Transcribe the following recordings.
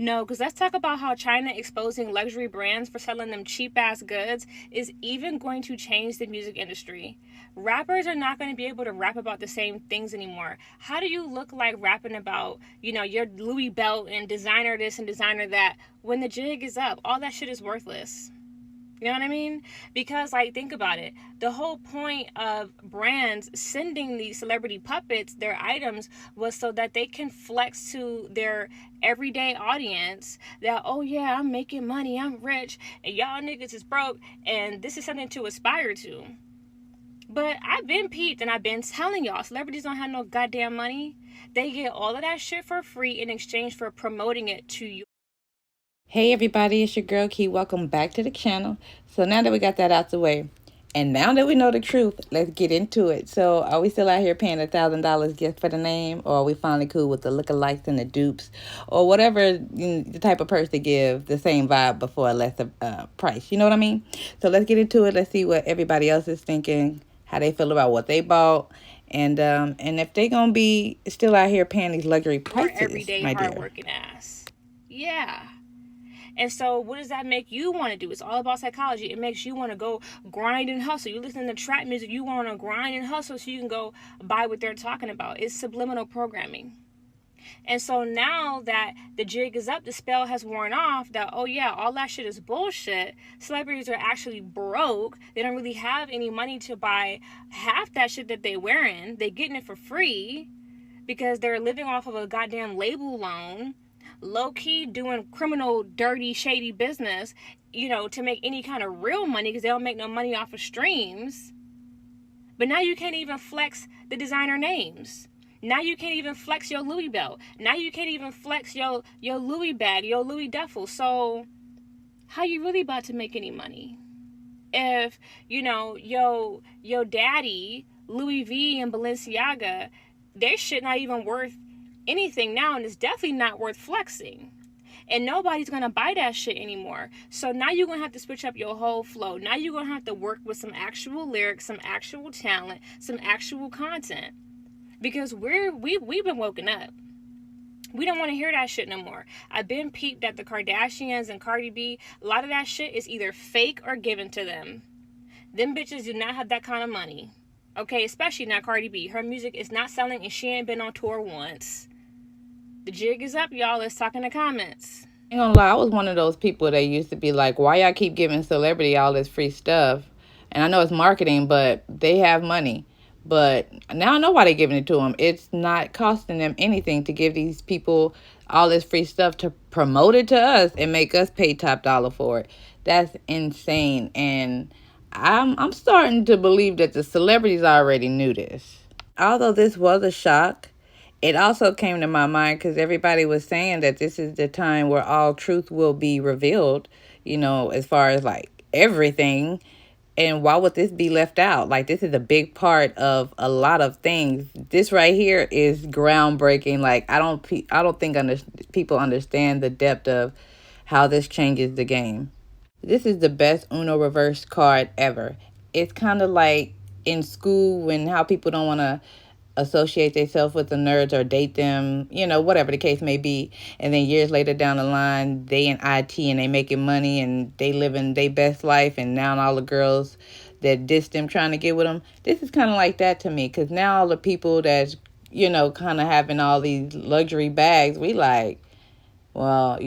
No, because let's talk about how China exposing luxury brands for selling them cheap ass goods is even going to change the music industry. Rappers are not going to be able to rap about the same things anymore. How do you look like rapping about, your Louis belt and designer this and designer that when the jig is up? All that shit is worthless. You know what I mean? Because, like, think about it. The whole point of brands sending these celebrity puppets their items was so that they can flex to their everyday audience that, oh, yeah, I'm making money, I'm rich, and y'all niggas is broke, and this is something to aspire to. But I've been peeped and I've been telling y'all, celebrities don't have no goddamn money. They get all of that shit for free in exchange for promoting it to you. Hey everybody, it's your girl Key. Welcome back to the channel. So now that we got that out the way, and now that we know the truth, let's get into it. So are we still out here paying $1,000 just for the name, or are we finally cool with the lookalikes and the dupes, or whatever the type of person to give the same vibe before a lesser price? You know what I mean? So let's get into it. Let's see what everybody else is thinking, how they feel about what they bought, and if they gonna be still out here paying these luxury Your prices, everyday my dear. hardworking ass. Yeah. And so, what does that make you want to do? It's all about psychology. It makes you want to go grind and hustle. You listen to trap music, you want to grind and hustle so you can go buy what they're talking about. It's subliminal programming. And so now that the jig is up, the spell has worn off that, oh yeah, all that shit is bullshit. Celebrities are actually broke. They don't really have any money to buy half that shit that they wearing. They getting it for free because they're living off of a goddamn label loan, low key doing criminal, dirty, shady business, to make any kind of real money because they don't make no money off of streams. But now you can't even flex the designer names. Now you can't even flex your Louis belt. Now you can't even flex your Louis bag, your Louis duffel. So how you really about to make any money? If, your daddy, Louis V and Balenciaga, their shit not even worth anything now, and it's definitely not worth flexing. And nobody's gonna buy that shit anymore. So now you're gonna have to switch up your whole flow. Now you're gonna have to work with some actual lyrics, some actual talent, some actual content. Because we've been woken up. We don't want to hear that shit no more. I've been peeped at the Kardashians and Cardi B. A lot of that shit is either fake or given to them. Them bitches do not have that kind of money. Okay, especially not Cardi B. Her music is not selling and she ain't been on tour once. The jig is up, y'all. Let's talk in the comments. Ain't gonna lie, I was one of those people that used to be like, why y'all keep giving celebrity all this free stuff? And I know it's marketing, but they have money. But now I know why they're giving it to them. It's not costing them anything to give these people all this free stuff to promote it to us and make us pay top dollar for it. That's insane. And I'm starting to believe that the celebrities already knew this. Although this was a shock, it also came to my mind because everybody was saying that this is the time where all truth will be revealed, as far as like everything. And why would this be left out? Like, this is a big part of a lot of things. This right here is groundbreaking. Like, I don't think people understand the depth of how this changes the game. This is the best Uno reverse card ever. It's kind of like in school when how people don't want to associate themselves with the nerds or date them, whatever the case may be. And then years later down the line, they in IT and they making money and they living their best life. And now all the girls that diss them trying to get with them. This is kind of like that to me because now all the people that's, kind of having all these luxury bags, we like, well,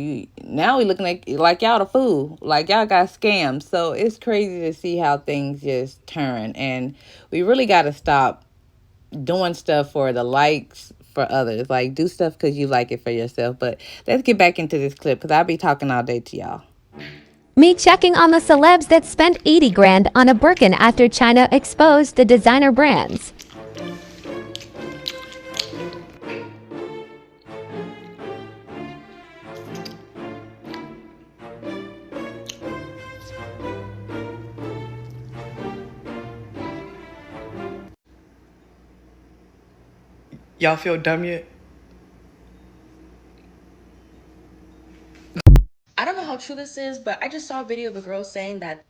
now we looking like y'all the fool, like y'all got scammed. So it's crazy to see how things just turn, and we really got to stop doing stuff for the likes for others. Like, do stuff because you like it for yourself. But let's get back into this clip because I'll be talking all day to y'all. Me checking on the celebs that spent 80 grand on a Birkin after China exposed the designer brands. Y'all feel dumb yet? I don't know how true this is, but I just saw a video of a girl saying that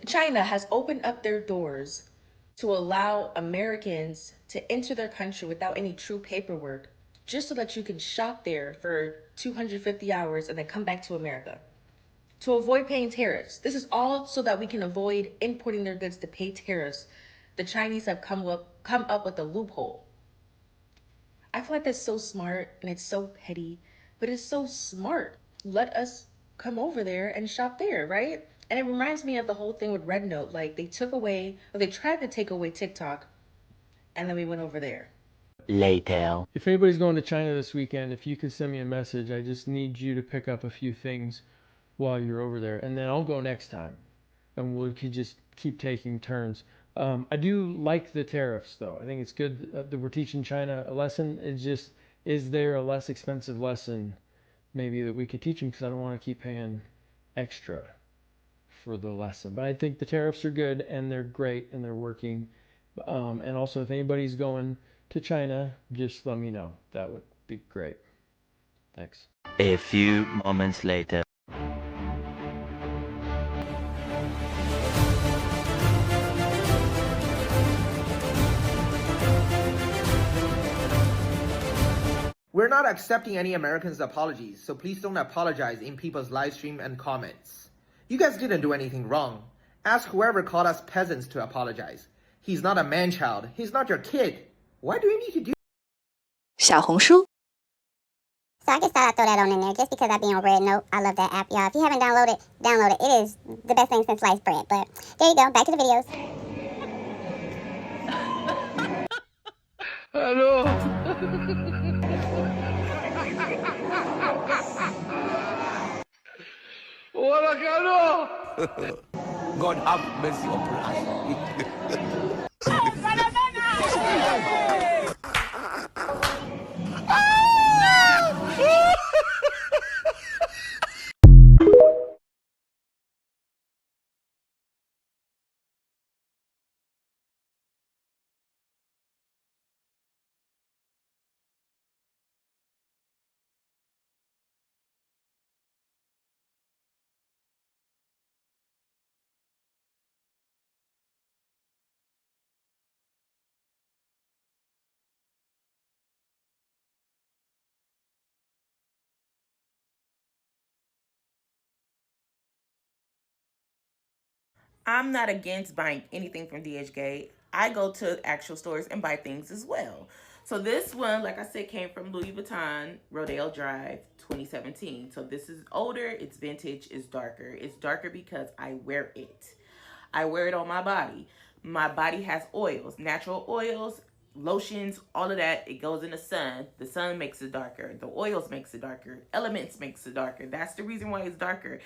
China has opened up their doors to allow Americans to enter their country without any true paperwork. just so that you can shop there for 250 hours and then come back to America to avoid paying tariffs. This is all so that we can avoid importing their goods to pay tariffs. The Chinese have come up with a loophole. I feel like that's so smart and it's so petty, but it's so smart. Let us come over there and shop there, right? And it reminds me of the whole thing with Red Note. Like they took away, or they tried to take away TikTok, and then we went over there. Later. If anybody's going to China this weekend, if you could send me a message, I just need you to pick up a few things while you're over there, and then I'll go next time, and we could just keep taking turns. I do like the tariffs, though. I think it's good that we're teaching China a lesson. It's just, is there a less expensive lesson maybe that we could teach them? Because I don't want to keep paying extra for the lesson. But I think the tariffs are good, and they're great, and they're working. And also, if anybody's going to China, just let me know. That would be great. Thanks. A few moments later. We're not accepting any Americans' apologies, so please don't apologize in people's live stream and comments. You guys didn't do anything wrong. Ask whoever called us peasants to apologize. He's not a man-child. He's not your kid. Why do you need to do 小红书 So I just thought I'd throw that on in there just because I be on Red Note. I love that app, y'all. If you haven't downloaded it, download it. It is the best thing since sliced bread. But there you go. Back to the videos. Hello. Hola, Carlos. God have mercy upon us. I'm not against buying anything from DHgate. I go to actual stores and buy things as well. So this one, like I said, came from Louis Vuitton, Rodeo Drive, 2017. So this is older, it's vintage, it's darker. It's darker because I wear it. I wear it on my body. My body has oils, natural oils, lotions, all of that. It goes in the sun. The sun makes it darker. The oils makes it darker. Elements makes it darker. That's the reason why it's darker.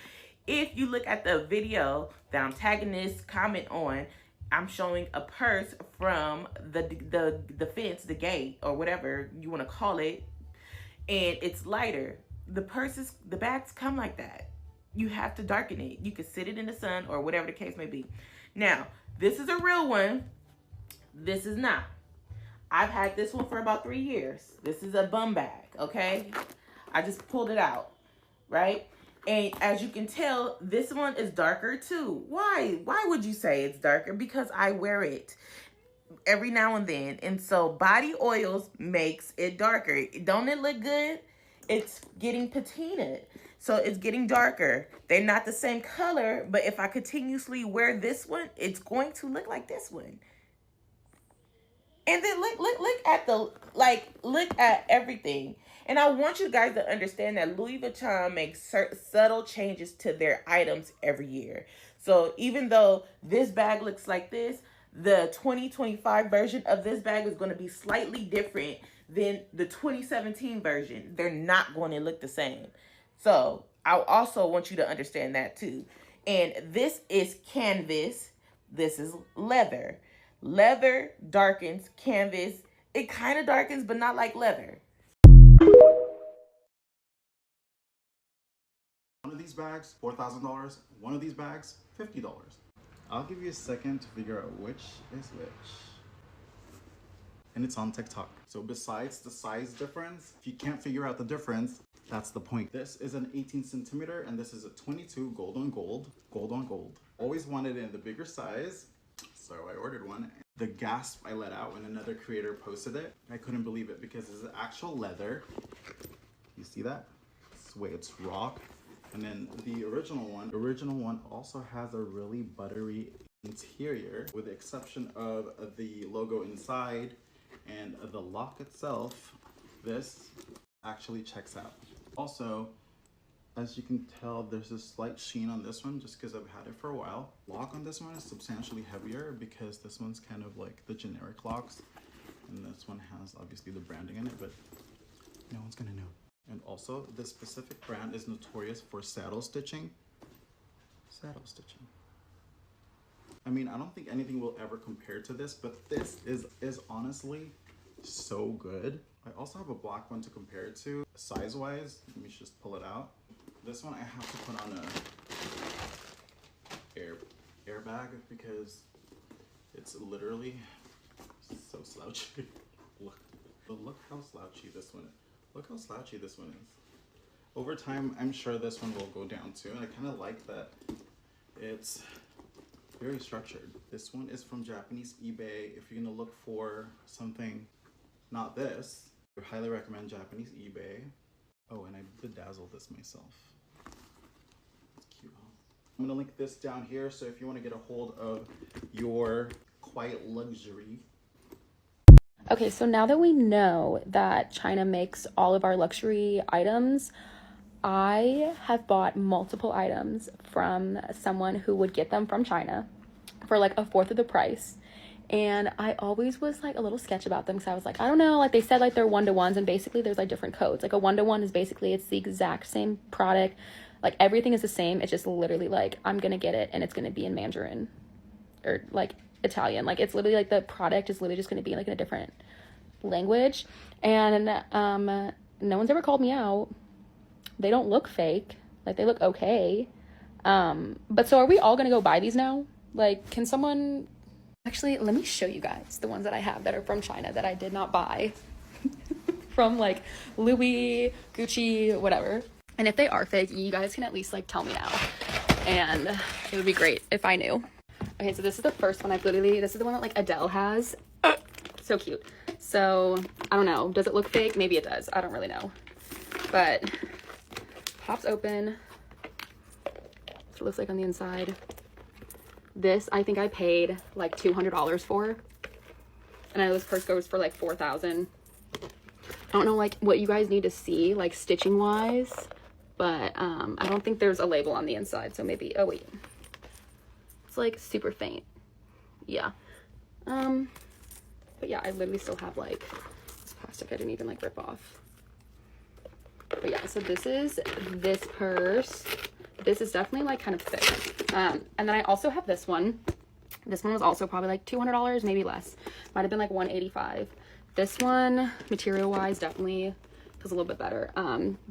If you look at the video that I'm tagging this comment on, I'm showing a purse from the fence, the gate, or whatever you want to call it, and it's lighter. The bags come like that. You have to darken it. You can sit it in the sun or whatever the case may be. Now, this is a real one. This is not. I've had this one for about 3 years. This is a bum bag, okay? I just pulled it out, right? And as you can tell, this one is darker too. Why? Why would you say it's darker? Because I wear it every now and then. And so body oils makes it darker. Don't it look good? It's getting patinaed. So it's getting darker. They're not the same color, but if I continuously wear this one, it's going to look like this one. And then look at everything. And I want you guys to understand that Louis Vuitton makes subtle changes to their items every year. So even though this bag looks like this, the 2025 version of this bag is going to be slightly different than the 2017 version. They're not going to look the same. So I also want you to understand that too. And this is canvas. This is leather. Leather darkens, canvas, it kind of darkens, but not like leather. One of these bags, $4,000. One of these bags, $50. I'll give you a second to figure out which is which. And it's on TikTok. So besides the size difference, if you can't figure out the difference, that's the point. This is an 18 centimeter and this is a 22 gold on gold, gold on gold. Always wanted it in the bigger size. So I ordered one. The gasp I let out when another creator posted it, I couldn't believe it because it's actual leather. You see that? It's the way it's rock. And then the original one also has a really buttery interior, with the exception of the logo inside and the lock itself. This actually checks out. Also, as you can tell, there's a slight sheen on this one just because I've had it for a while. Lock on this one is substantially heavier because this one's kind of like the generic locks, and this one has obviously the branding in it, but no one's gonna know. And also, this specific brand is notorious for saddle stitching. Saddle stitching. I mean, I don't think anything will ever compare to this, but this is honestly so good. I also have a black one to compare it to. Size-wise, let me just pull it out. This one I have to put on a airbag because it's literally so slouchy. Look how slouchy this one is. Look how slouchy this one is. Over time, I'm sure this one will go down too, and I kind of like that it's very structured. This one is from Japanese eBay. If you're gonna look for something not this, I highly recommend Japanese eBay. Oh, and I bedazzled this myself. It's cute, huh? I'm gonna link this down here, so if you want to get a hold of your quiet luxury. Okay, so now that we know that China makes all of our luxury items, I have bought multiple items from someone who would get them from China for like a fourth of the price. And I always was like a little sketch about them because I was like, I don't know, like they said like they're 1-to-1s, and basically there's like different codes. Like a 1-to-1 is basically it's the exact same product. Like everything is the same. It's just literally like I'm gonna get it and it's gonna be in Mandarin or like Italian. Like it's literally like the product is literally just gonna be like in a different language. And no one's ever called me out. They don't look fake. Like they look okay. But so are we all gonna go buy these now? Like, can someone actually, let me show you guys the ones that I have that are from China that I did not buy from like Louis, Gucci, whatever. And if they are fake, you guys can at least like tell me now. And it would be great if I knew. Okay, so this is the first one. This is the one that like Adele has. So cute. So I don't know. Does it look fake? Maybe it does. I don't really know. But pops open. That's what it looks like on the inside. This, I think I paid like $200 for. And I know this purse goes for like $4,000. I don't know like what you guys need to see like stitching wise, but I don't think there's a label on the inside. So maybe, oh wait. It's like super faint. Yeah. But yeah, I literally still have like this plastic I didn't even like rip off. But yeah, so this is this purse. This is definitely like kind of thick. And then I also have this one. This one was also probably like $200, maybe less. Might have been like $185. This one, material wise, definitely feels a little bit better.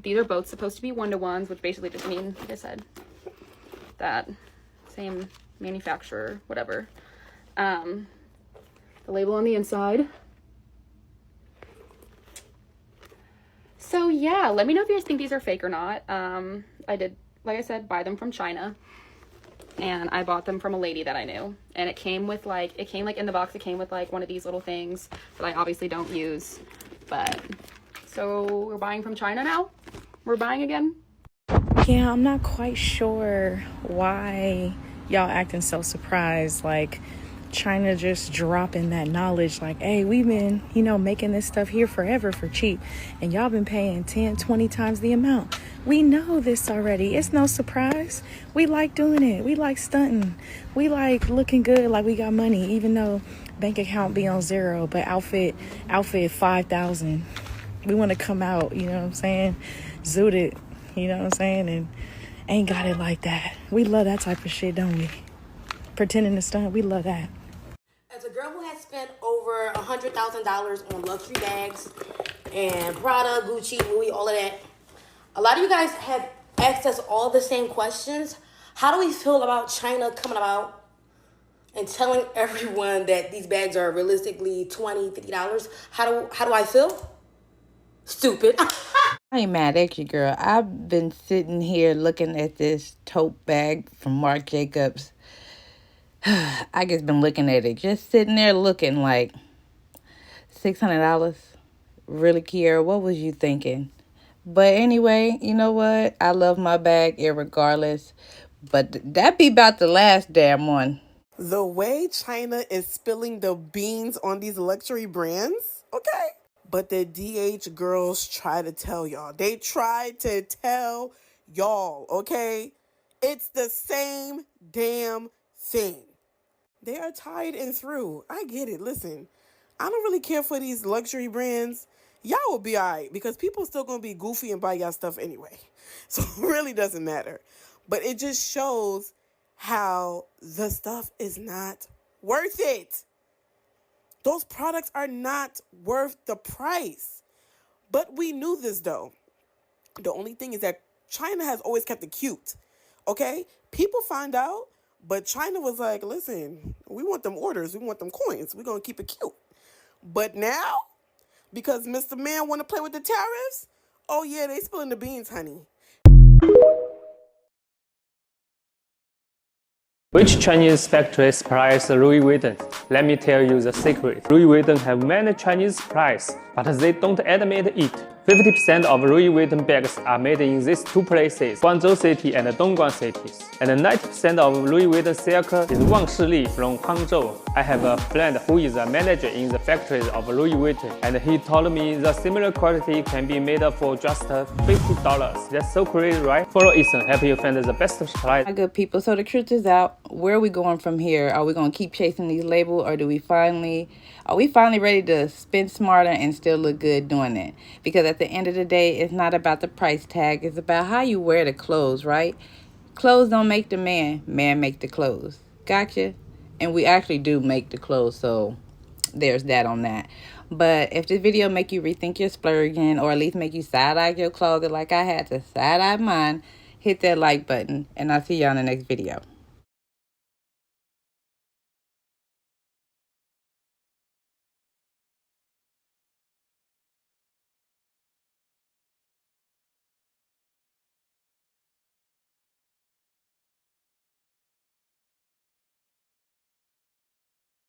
These are both supposed to be 1-to-1s, which basically just mean, like I said, that same manufacturer, whatever. The label on the inside. So yeah, let me know if you guys think these are fake or not. I did, like I said, buy them from China, and I bought them from a lady that I knew, and it came with like, in the box, it came with like one of these little things that I obviously don't use. But so we're buying from China now. We're buying again. Yeah, I'm not quite sure why y'all acting so surprised. Like China just dropping that knowledge like, hey, we've been, making this stuff here forever for cheap, and y'all been paying 10, 20 times the amount. We know this already. It's no surprise. We like doing it. We like stunting. We like looking good like we got money, even though bank account be on zero, but outfit 5,000. We want to come out, you know what I'm saying, zooted, you know what I'm saying, and ain't got it like that. We love that type of shit, don't we? Pretending to stunt, we love that. As a girl who has spent over $100,000 on luxury bags and Prada, Gucci, Louis, all of that, a lot of you guys have asked us all the same questions. How do we feel about China coming about and telling everyone that these bags are realistically $20, $50? How do I feel? Stupid. I ain't mad at you, girl. I've been sitting here looking at this tote bag from Marc Jacobs I just been looking at it, just sitting there looking like $600. Really, Kiera, what was you thinking? But anyway, you know what? I love my bag irregardless. But that be about the last damn one. The way China is spilling the beans on these luxury brands, okay? But the DH girls try to tell y'all. They try to tell y'all, okay? It's the same damn thing. They are tied and through. I get it. Listen, I don't really care for these luxury brands. Y'all will be alright because people still gonna be goofy and buy y'all stuff anyway. So it really doesn't matter. But it just shows how the stuff is not worth it. Those products are not worth the price. But we knew this though. The only thing is that China has always kept it cute. Okay? People find out, but China was like, listen, we want them orders, we want them coins. We're gonna keep it cute. But now, because Mr. Man wanna play with the tariffs, oh yeah, they spilling the beans, honey. Which Chinese factory supplies Louis Vuitton? Let me tell you the secret. Louis Vuitton have many Chinese suppliers, but they don't admit it. 50% of Louis Vuitton bags are made in these two places, Guangzhou City and Dongguan cities. And 90% of Louis Vuitton silk is Wang Shili from Hangzhou. I have a friend who is a manager in the factories of Louis Vuitton, and he told me the similar quality can be made for just $50. That's so crazy, right? Follow Ethan, help you find the best supply. My good people, so the truth is out. Where are we going from here? Are we going to keep chasing these labels, or are we finally ready to spend smarter and still look good doing it? Because at the end of the day, it's not about the price tag. It's about how you wear the clothes, right? Clothes don't make the man. Man make the clothes. Gotcha? And we actually do make the clothes, so there's that on that. But if this video make you rethink your splurging, or at least make you side-eye your closet like I had to side-eye mine, hit that like button, and I'll see y'all in the next video.